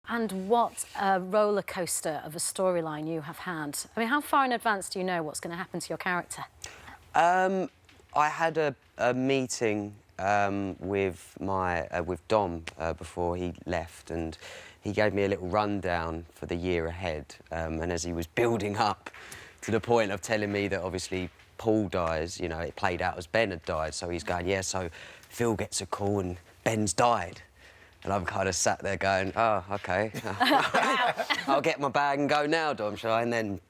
And what a roller coaster of a storyline you have had. I mean, how far in advance do you know what's going to happen to your character? I had a meeting with Dom before he left, and he gave me a little rundown for the year ahead. And as he was building up to the point of telling me that obviously Paul dies, you know, it played out as Ben had died. So he's going, yeah, so Phil gets a call and Ben's died. And I'm kind of sat there going, oh, OK. I'll get my bag and go now, Dom, shall I? And then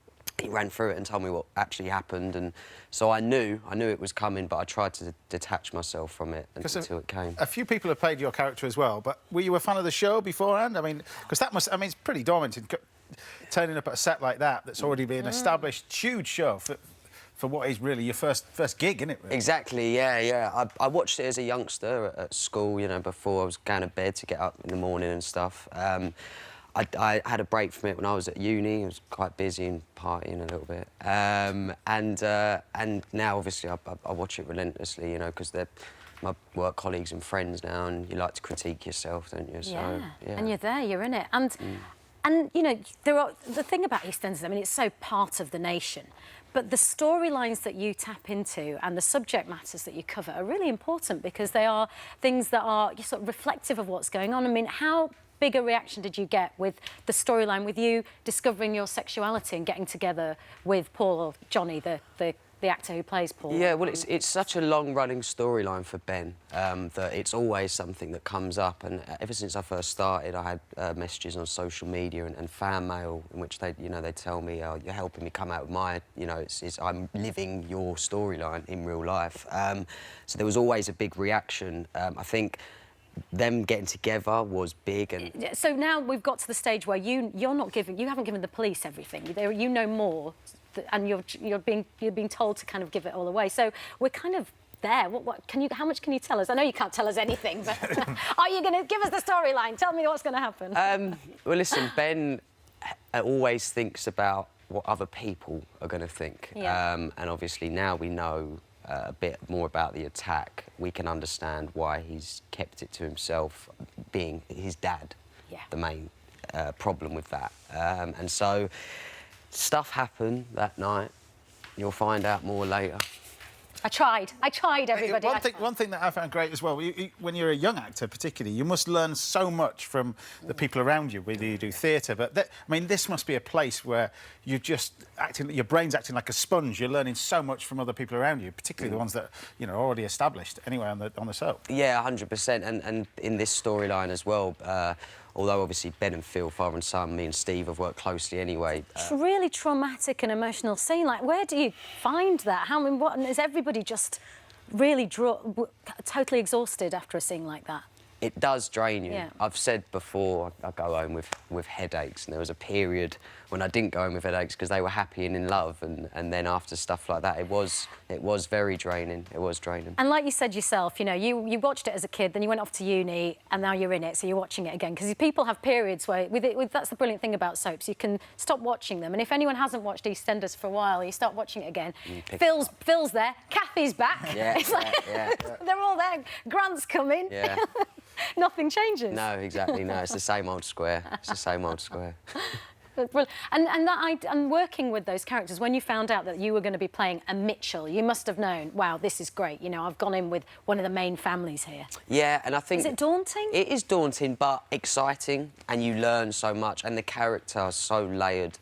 he ran through it and told me what actually happened. And so I knew it was coming, but I tried to detach myself from it until it came. A few people have played your character as well, but were you a fan of the show beforehand? I mean, because that must... I mean, it's pretty daunting, turning up at a set like that that's already been an established, huge show for what is really your first gig, isn't it? Really? Exactly, yeah. I watched it as a youngster at school, you know, before I was going to bed to get up in the morning and stuff. I had a break from it when I was at uni. I was quite busy and partying a little bit. And now, obviously, I watch it relentlessly, you know, because they're my work colleagues and friends now, and you like to critique yourself, don't you? Yeah, so, yeah. And you're there, you're in it. And you know, the thing about EastEnders, I mean, it's so part of the nation, but the storylines that you tap into and the subject matters that you cover are really important because they are things that are sort of reflective of what's going on. I mean, how big a reaction did you get with the storyline, with you discovering your sexuality and getting together with Paul, or Johnny, the actor who plays Paul? Yeah, well, it's such a long-running storyline for Ben that it's always something that comes up. And ever since I first started, I had messages on social media and fan mail in which they tell me, "Oh, you're helping me come out with my, I'm living your storyline in real life." So there was always a big reaction. I think them getting together was big. And so now we've got to the stage where you haven't given the police everything. You know more. And you're being told to kind of give it all away. So we're kind of there. How much can you tell us? I know you can't tell us anything, but are you going to give us the storyline? Tell me what's going to happen. Well, listen, Ben always thinks about what other people are going to think. Yeah. And obviously now we know a bit more about the attack. We can understand why he's kept it to himself, being his dad, the main problem with that. And so stuff happened that night. You'll find out more later. I tried, everybody. One thing that I found great as well, when you're a young actor particularly, you must learn so much from the people around you, whether you do theatre, but I mean, this must be a place where you're just your brain's acting like a sponge. You're learning so much from other people around you, particularly the ones that, you know, are already established anyway on the show. Yeah, 100%. And in this storyline as well, although obviously Ben and Phil, father and son, me and Steve have worked closely anyway. It's a really traumatic and emotional scene. Like, where do you find that? Is everybody just really totally exhausted after a scene like that? It does drain you. Yeah. I've said before, I go home with headaches, and there was a period when I didn't go home with headaches because they were happy and in love, and then after stuff like that, it was very draining. It was draining. And like you said yourself, you know, you watched it as a kid, then you went off to uni, and now you're in it, so you're watching it again. Because people have periods where, that's the brilliant thing about soaps, you can stop watching them. And if anyone hasn't watched EastEnders for a while, you start watching it again. Phil's there, Kathy's back. Yeah, they're all there. Grant's coming. Yeah. Nothing changes. No, exactly. No, it's the same old square. It's the same old square. And working with those characters, when you found out that you were going to be playing a Mitchell, you must have known, wow, this is great. You know, I've gone in with one of the main families here. Yeah, and I think... Is it daunting? It is daunting, but exciting, and you learn so much, and the character is so layered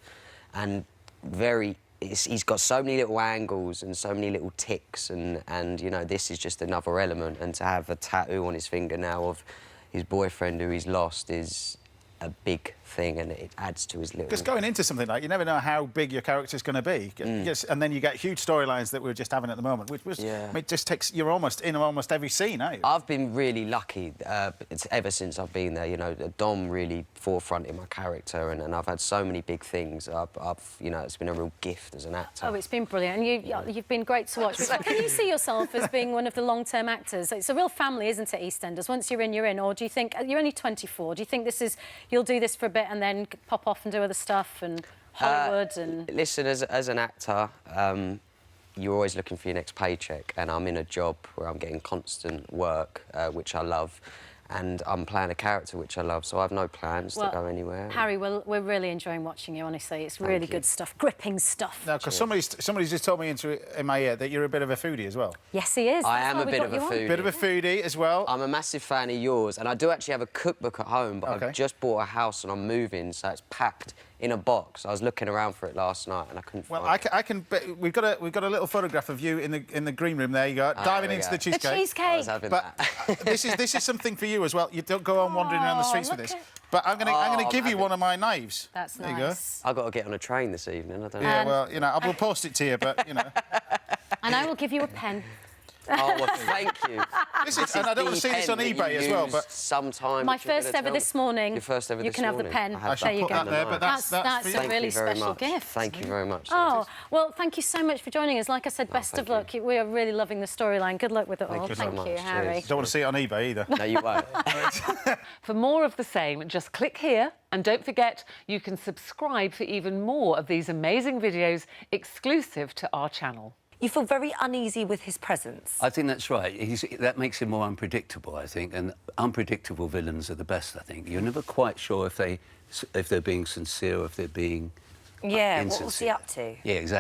and very... He's got so many little angles and so many little ticks, and you know, this is just another element. And to have a tattoo on his finger now of his boyfriend who he's lost is a big thing, and it adds to his little... Because going into something like, you never know how big your character's going to be. Yes, and then you get huge storylines that we're just having at the moment, which was... I mean, it just takes... You're almost in almost every scene, aren't you? I've been really lucky ever since I've been there. You know, Dom really forefronted my character, and I've had so many big things. You know, it's been a real gift as an actor. Oh, it's been brilliant, and you've been great to watch. Can you see yourself as being one of the long-term actors? It's a real family, isn't it, EastEnders? Once you're in, or do you think... You're only 24. Do you think you'll do this for a bit and then pop off and do other stuff and Hollywood and... Listen, as an actor, you're always looking for your next paycheck, and I'm in a job where I'm getting constant work, which I love, and I'm playing a character which I love, so I have no plans to go anywhere. Harry, we're really enjoying watching you, honestly. It's really good stuff, gripping stuff. No, because somebody's just told me in my ear that you're a bit of a foodie as well. Yes, he is. I am a bit of a foodie. Bit of a foodie as well. I'm a massive fan of yours, and I do actually have a cookbook at home, but I've just bought a house and I'm moving, so it's packed in a box. I was looking around for it last night and I couldn't find it. I can. We've got a little photograph of you in the green room. There you go, diving into the cheesecake. The cheesecake. I was having But this is something for you as well. You don't go on wandering around the streets with this. But I'm gonna give you one of my knives. That's there nice. You go. I've got to get on a train this evening. I don't know. Yeah, well, you know, I will post it to you, but you know. And I will give you a pen. Oh, well, thank you. And I don't want to see this on eBay as well, but... Sometime... My first ever this morning. Your first ever you this can morning. have the pen. There you go. There, but that's a really special gift. Thank you very much. Oh, well, thank you so much for joining us. Like I said, best of luck. We are really loving the storyline. Good luck with it all. Thank you, Harry. Don't want to see it on eBay either. No, you won't. For more of the same, just click here. And don't forget, you can subscribe for even more of these amazing videos exclusive to our channel. You feel very uneasy with his presence. I think that's right. That makes him more unpredictable, I think, and unpredictable villains are the best, I think. You're never quite sure if they're being sincere or if they're being Yeah, insincere. what was he up to? Yeah, exactly.